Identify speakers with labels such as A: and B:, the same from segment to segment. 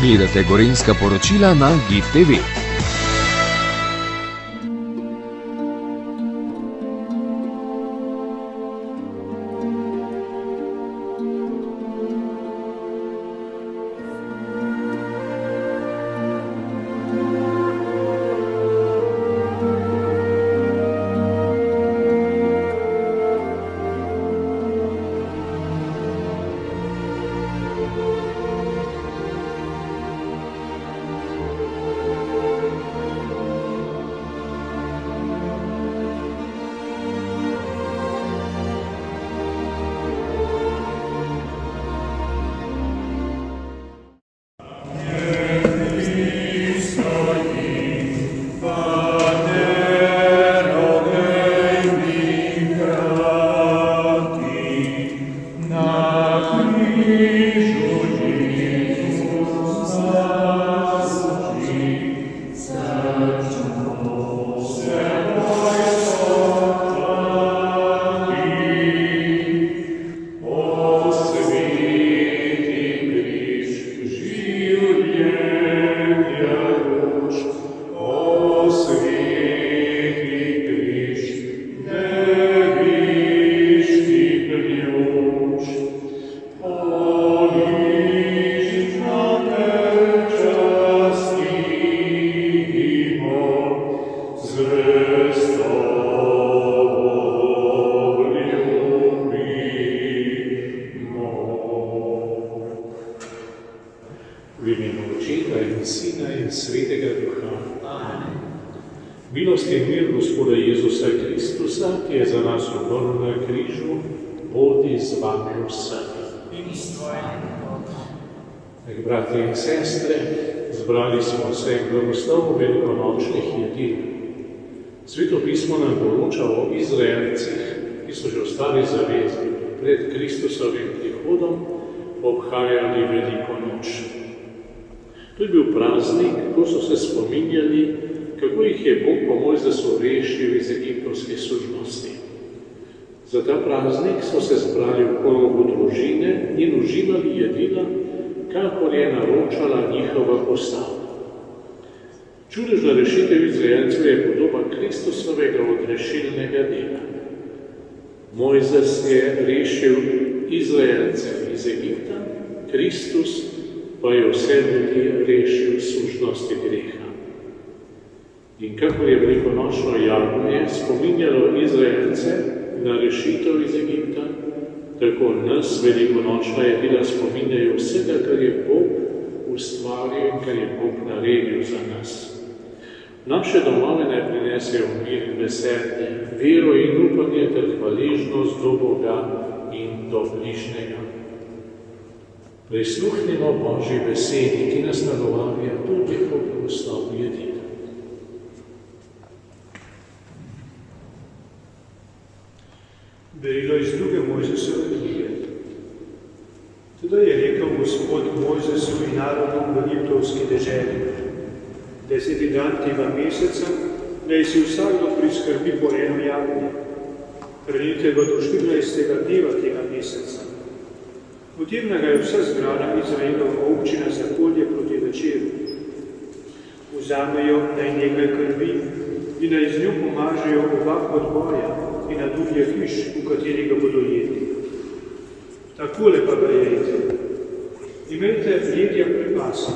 A: Gledate Gorenjska poročila na GIF TV.
B: V imenu Očeta in Sina in Svetega Duha. Amen. Milost in mir Gospoda Jezusa Kristusa, ki je za nas umrl na križu, bodi z vami vsemi.
C: In s tvojim Bogom.
B: Bratje in sestre, zbrali smo se k blagoslovu velikonočnih jedil. Sveto pismo nam poroča o Izraelcih, ki so že ostali zavezani pred Kristusovim prihodom, obhajali veliko noč. To je bil praznik, ko so se spominjali, kako jih je Bog po Mojzesu rešil iz egiptovske služnosti. Za ta praznik so se zbrali v krogu družine in uživali jedila, kakor je naročala njihova postava. Čudežna rešitev Izraelcev je podoba Kristusovega odrešilnega dela. Mojzes je rešil Izraelce iz Egipta, Kristus pa je vse ljudi rešil služnosti greha. In kakor je velikonočno jagnje spominjalo Izraelce na rešitev iz Egipta, tako nas velikonočna jedila spominjajo vsega, kar je Bog ustvaril in kar je Bog naredil za nas. Naše domove naj prinesejo mir in veselje, vero in upanje ter hvaležnost do Boga in do bližnjega. Prisluhnimo Božji besedi, ki nas nagovarja tudi po blagoslovu jedila.
C: Berilo iz 2. Mojzesove knjige. Tedaj je rekel Gospod Mojzesu in narodom v egiptovski deželi: 10. dan tega meseca naj si vsakdo priskrbi po eno jagnje. Hranite ga do 14. dneva tega meseca. Potem ga je vsa zbrana Izraelova občina za kolje proti večeru. Vzamejo naj nekaj krvi in naj z njo pomažejo oba podboja in na dublje hiš, v kateri ga bodo jedli. Takole pa ga jejte. Imejte jedja pripasa,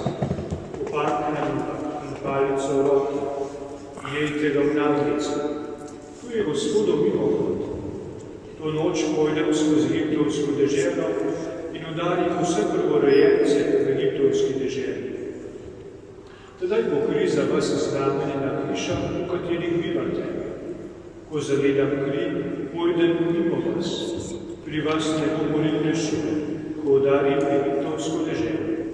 C: opak na in palico v roki. Jejte ga v naglici. Tu je Gospodov mimohod. To noč pojdem skozi egiptovsko deželo in udarim vse prvorojence v egiptovski deželi. Tedaj bo kri za vas znamenjena hiša, v katerih bivate. Ko zavedam kri, pojdem mimo vas. Pri vas ne bo morilne šume, ko udarim egiptovsko deželo.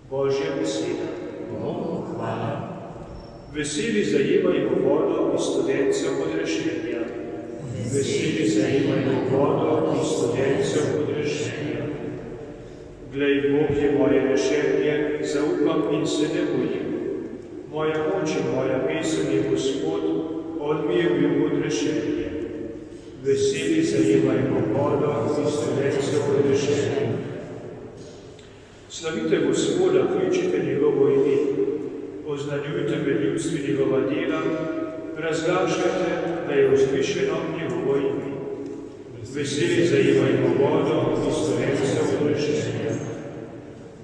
C: Božja beseda.
B: Bogu hvala.
C: Veseli zajemajmo vodo iz studencev odrešenja. Veseli zajemajmo vodo iz studencev odrešenja. Glej, Bog je moje rešenje, zaupam in se ne bojim. Moja moč in moja pesem je Gospod, on mi je bil odrešenje. Veseli zajemajmo vodo iz studencev odrešenja. Slavite Gospoda, kličite njegovo ime, oznanjujte med ljudstvi njegova dela, razglašajte, da je vzvišeno njegovo ime. Veseli zajemajmo vodo in storenca odrešenja.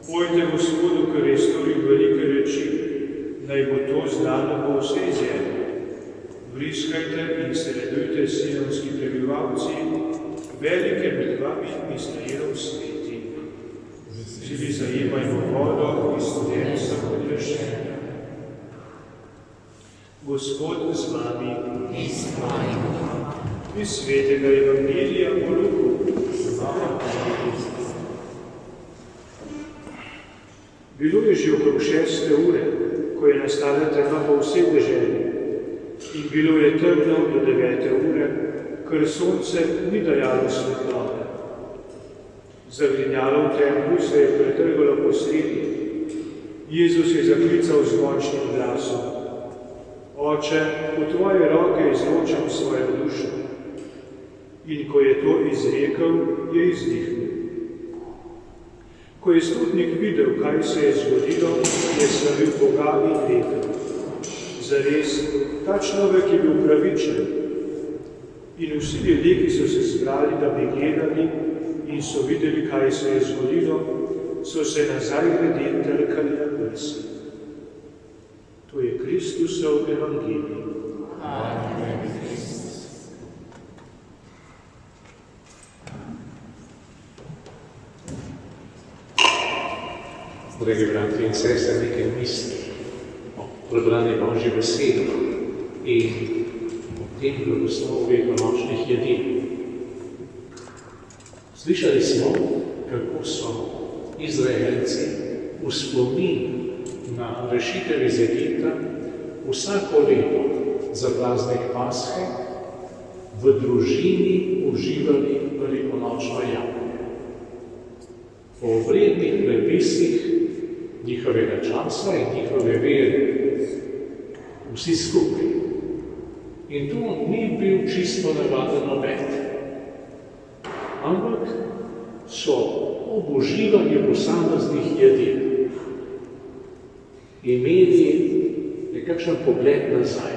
C: Pojte Gospodu, ker je storil velike reči, naj bo to znano po vsej zemlji. Vriskajte in se radujte, sionski prebivalci, velike med vami Izraelov sveti. Veseli zajemajmo vodo in storenca odrešenja. Gospod z vami in s tvojim. Iz svetega Evangelija po Luku. Bilo je že okrog 6. ure, ko je nastala tema po vsej deželi. In bilo je temno do 9. ure, ker sonce ni dajalo svetlobe. Zagrinjalo v templu se je pretrgalo posredi. Jezus je zaklical z močnim glasom: Oče, v tvoje roke izročam svojo dušo. In ko je to izrekel, je izdihnil. Ko je stotnik videl, kaj se je zgodilo, je slavil Boga in rekel: Zares, ta človek je bil pravičen. In vsi ljudje, ki so se zbrali, da bi gledali in so videli, kaj se je zgodilo, so se nazaj glede trkali na prsi. To je Kristusov evangelij. Amen.
B: Dragi bratri in sestre, nekaj misli o prebrani Božji besedi in o tem blagoslovu velikonočnih jedi. Slišali smo, kako so Izraelci v spomin na rešitev iz Egipta vsako leto za praznik Pashe v družini uživali velikonočno jabolko. Po obrednih prepisih njihovega časa in njihove vere, vsi skupaj. In to ni bil čisto navaden obed, ampak so ob uživanju posameznih jedi imeli nekakšen pogled nazaj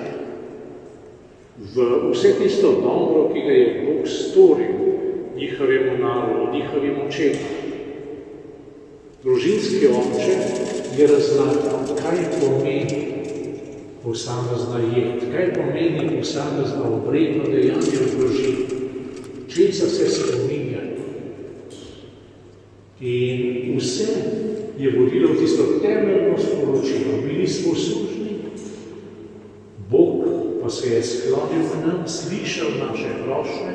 B: v vse tisto dobro, ki ga je Bog storil njihovemu narodu, njihovim očetom. Družinski oče je razlagal, kaj pomeni posamezna jed, kaj pomeni posamezno obredno dejanje v družini, česa se spominjajo. In vse je vodilo v tisto temeljno sporočilo. Bili smo služni, Bog pa se je sklonil k nam, slišal naše prošnje,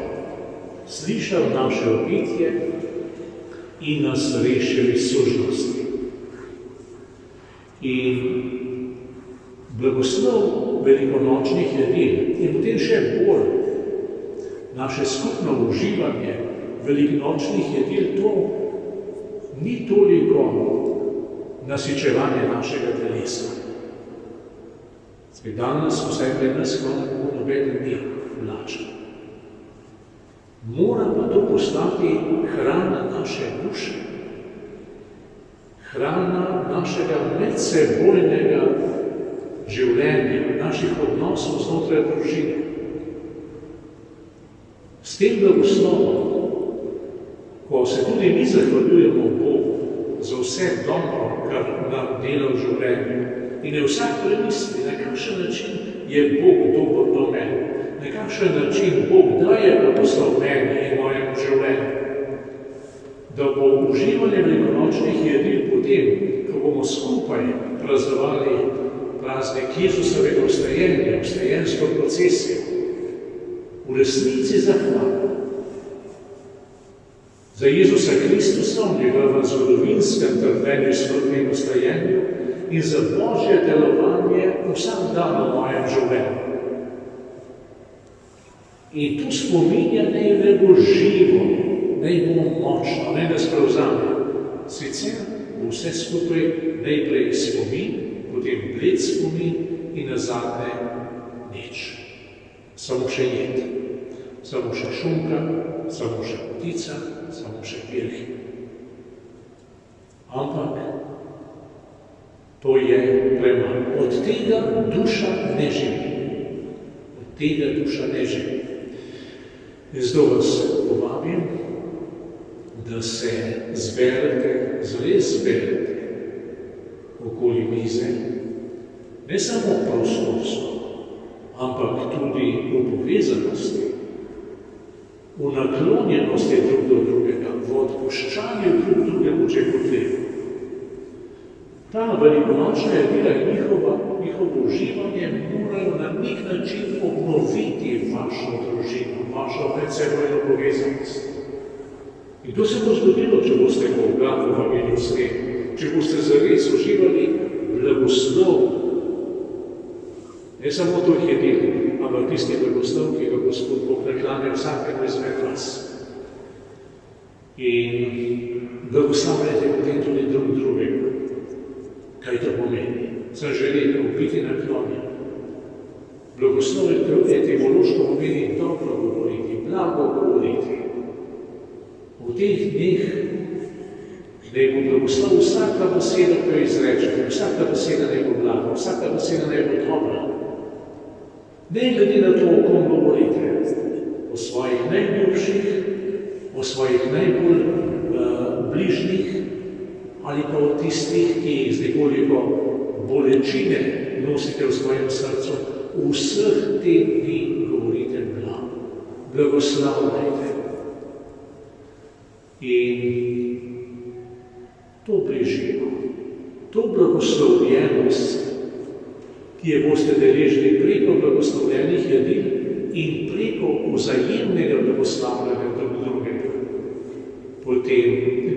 B: slišal naše obitje in nas rešili služnosti. In blagoslov velikonočnih jedil in potem še bolj naše skupno uživanje velikonočnih jedil, to ni toliko nasičevanje našega telesa. Danes vsaj pri nas nobeden ni lačen. Mora pa to postati hrana naše duše, hrana našega medsebojnega življenja, naših odnosov znotraj družine. S tem blagoslovom, ko se tudi mi zahvaljujemo Bogu za vse dobro, kar nam dela v življenju, in je vsak premisli, na kakšen način je Bog dober do mene, na kakšen način Bog daje blagoslov meni in mojemu življenju. Da bo uživanje velikonočnih jedil potem, ko bomo skupaj praznovali praznik Jezusovega vstajenja, vstajensko procesijo, v resnici zahvala za Jezusa Kristusa, v njegovem zgodovinskem trpljenju, smrtnem vstajenju in za Božje delovanje vsak dan v mojem življenju. In to spominjanje naj bo živo, naj bo močno, naj nas prevzame. Sicer bo vse skupaj najprej spomin, potem bled spomin in nazadnje nič. Samo še jed, samo še šunka, samo še potica, samo še pirhi. Ampak to je premalo. Od tega duša ne živi. Od tega duša ne živi. In zato vas povabim, da se zberete, zares zberete okoli mize, ne samo prostorsko, ampak tudi v povezanosti, v naklonjenosti drug do drugega, v odpuščanju drug drugemu, če potrebno. Ta velikonočna jedila in njihovo uživanje morajo na nek način obnoviti vašo družino, vašo medsebojno povezanost. In to se bo zgodilo, če boste Boga povabili v svet, če boste zares uživali blagoslov. Ne samo to jedil, ampak tisti blagoslov, ki ga Gospod Bog naklanja vsakemu izmed vas. In blagoslavljajte potem tudi drug drugega. Kaj to pomeni? Sem že rekel, biti naklonjen. Blagosloviti etimološko pomeni dobro govoriti, blago govoriti. V teh dneh, da je bo blagoslov vsaka beseda, ki jo izrečete, vsaka beseda naj bo blaga, vsaka beseda naj bo dobra. Ne glede na to, o kom govorite, o svojih najljubših, o svojih najbolj bližnjih, ali pa o tistih, ki z nekoliko bolečine nosite v svojem srcu, v vseh teh dni govorite blago, blagoslavljajte. In to bližino, to blagoslovljenost, ki je boste deležni preko blagoslovljenih jedil in preko vzajemnega blagoslavljanja drug drugega, potem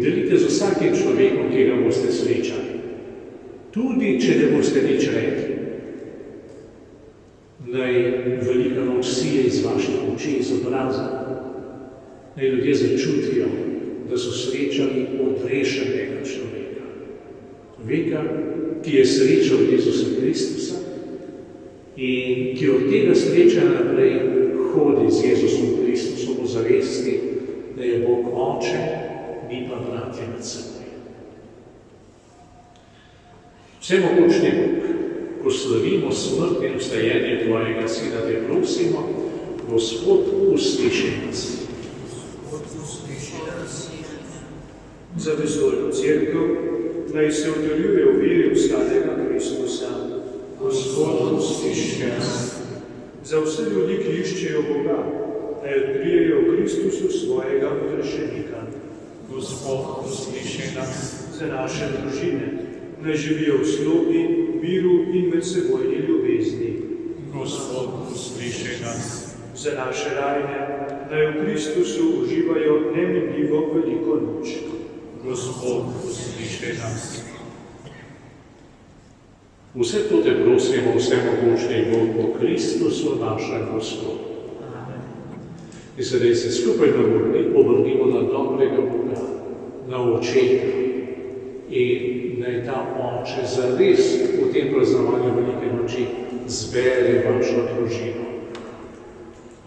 B: delite z vsakim človekom, ki ga boste srečali. Tudi, če ne boste nič rekli. Naj velika noč sije iz vaših oči, iz obraza. Naj ljudje začutijo, da so srečali odrešenega človeka. Človeka, ki je srečal Jezusa Kristusa in ki od tega srečanja naprej hodi z Jezusom Kristusom v zavesti, da je Bog Oče, mi pa bratje med seboj. Vsemogočni Bog, ko slavimo smrt in vstajenje Tvojega Sina, te prosimo, Gospod, usliši nas. Za vesoljno cerkev naj se utrjuje v veri vstanega Kristusa. Gospod, usliši nas. Za vse ljudi, ki iščejo Boga, naj odkrijejo v Kristusu svojega odrešenika. Gospod, usliši nas. Za naše družine naj živijo v slogi, miru in medsebojni ljubezni. Gospod, usliši nas. Za naše rajne naj v Kristusu uživajo neminljivo veliko noč. Gospod, usliši nas. Vse to te prosimo, vsemogočni Bog, po Kristusu našem Gospodu. In sedaj se skupaj obrnimo na dobrega Boga, na Očeta. In naj ta Oče zares v tem praznovanju velike noči zbere vašo družino.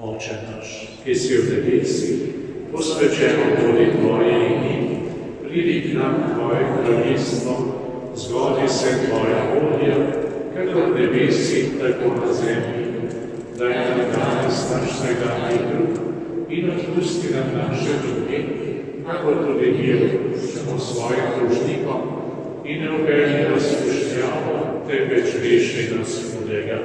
B: Oče naš, ki si v nebesih, posvečeno tudi Tvoje ime, pridi k nam Tvoje kraljestvo, zgodi se Tvoja volja, kakor v nebesih, tako na zemlji. Daj nam danes naš vsakdanji kruh in odpusti nam naše dolge, kakor tudi mi odpustimo svojim dolžnikom, in ne vpelji nas v skušnjavo, temveč reši nas hudega.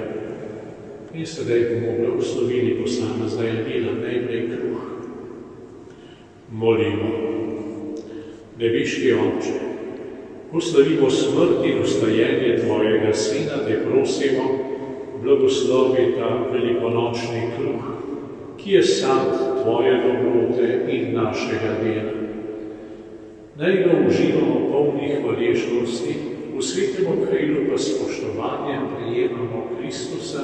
B: In sedaj bomo blagoslovili posamezna jedila, najprej kruh. Molimo. Nebiški Oče, ko slavimo smrt in vstajenje Tvojega Sina, te prosimo, blagoslovi ta velikonočni kruh, ki je sad Tvoje dobrote in našega dela. Naj ga uživamo polnih hvaležnosti, v svetem okrilu pa spoštovanjem prejemamo Kristusa,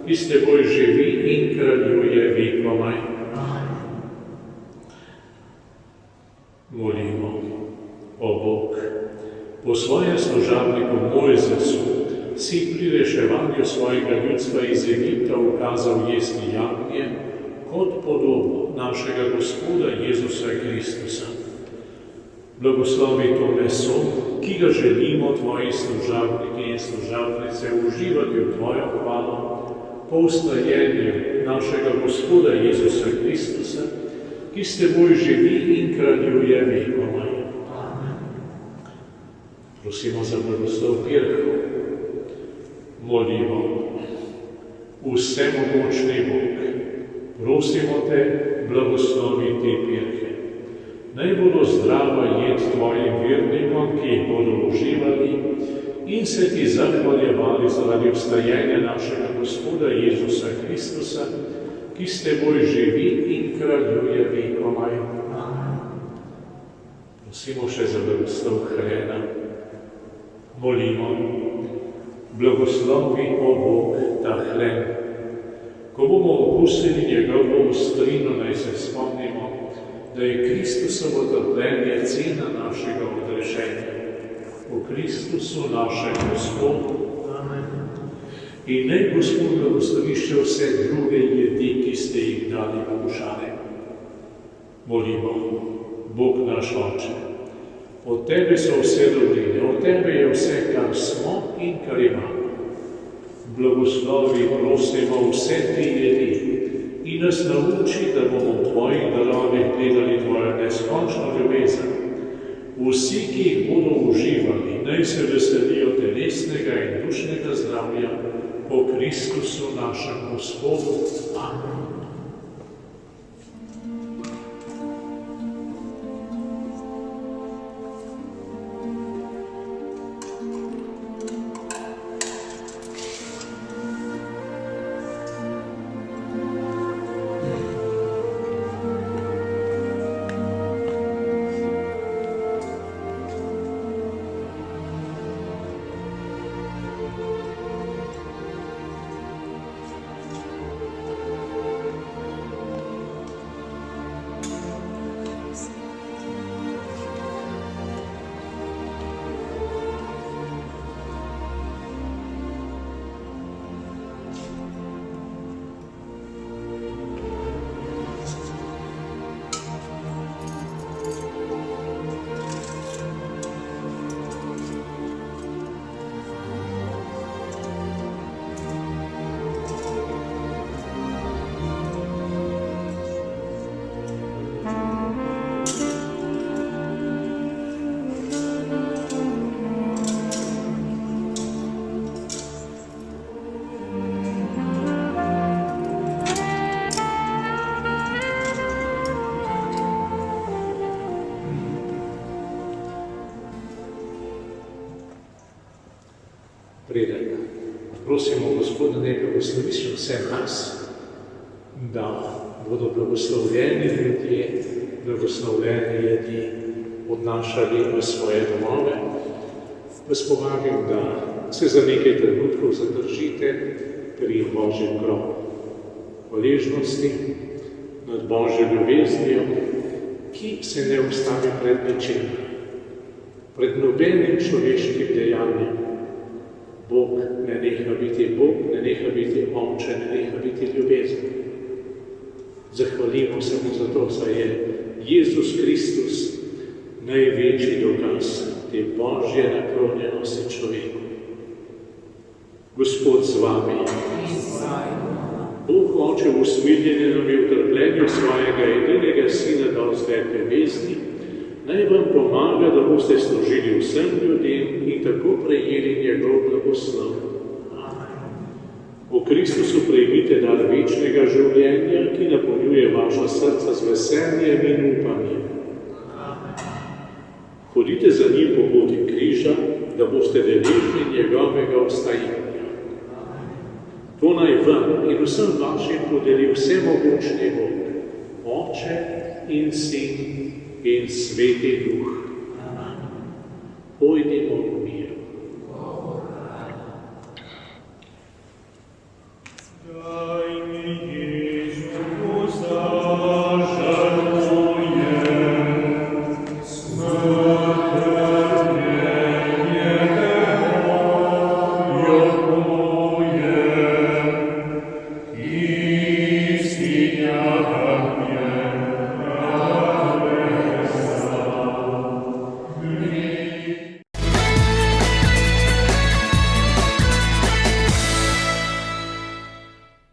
B: ki s Teboj živi in kraljuje vekomaj. Molimo. O Bog, po svojem služabniku Mojzesu si pri reševanju svojega ljudstva iz Egipta ukazal jesti jagnje kot podobo našega Gospoda Jezusa Kristusa. Blagoslovi to meso, ki ga želimo tvoji služabniki in služabnice uživati v tvojo hvalo, po ustajenju našega Gospoda Jezusa Kristusa, ki s teboj živi in kraljuje vekomaj. Prosimo za blagoslov Pirhov. Molimo. Vsemogočni Bog, prosimo te, blagoslovi te pirhe. Naj bodo zdrava jed tvojim vernikom, ki jih bodo uživali in se ti zahvaljevali zaradi vstajenja našega Gospoda Jezusa Kristusa, ki s teboj živi in kraljuje vekomaj. Prosimo še za blagoslov hrena. Molimo. Blagoslovi, o Bog, ta hren. Ko bomo okusili njegovo ostrino, naj se spomnimo, da je Kristusovo trpljenje cena našega odrešenja. V Kristusu našem Gospodu. Amen. In naj Gospod blagoslovi še vse druge jedi, ki ste jih dali v kušare. Molimo. Bog naš Oče, od tebe so vse dobrine, od tebe je vse, kar smo in kar imamo. Blagoslovi, prosimo, vse te jedi in nas nauči, da bomo v tvojih darovih gledali tvojo neskončno ljubezen. Vsi, ki jih bodo uživali, naj se veselijo telesnega in dušnega zdravja po Kristusu našem Gospodu. Amen. Preden prosimo Gospoda, naj blagosloviš vse nas, da bodo blagoslovljeni ljudje, blagoslovljeni jedi odnašali v svoje domove. Vas povabim, da se za nekaj trenutkov zadržite pri Božjem grobu, hvaležnosti nad Božjo ljubeznijo, ki se ne ustavi pred ničem, pred nobenim človeškim dejanjem. Bog ne neha biti Bog, ne neha biti Oče, ne neha biti ljubezen. Zahvalimo se mu za to, da je Jezus Kristus največji dokaz te Božje naklonjenosti človeku. Gospod z vami. Bog Oče v usmiljenju nam je v trpljenju svojega edinega Sina dal svetne vesti, naj vam pomaga, da boste služili vsem ljudem in tako prejeli njegov blagoslov. V Kristusu prejmite dar večnega življenja, ki napolnjuje vaša srca z veseljem in upanjem. Hodite za njim po poti križa, da boste deležni njegovega vstajanja. To naj vam in vsem vašim podeli vsemogočni Bog, Oče in Sin in Sveti Duh. Pojdimo v mir.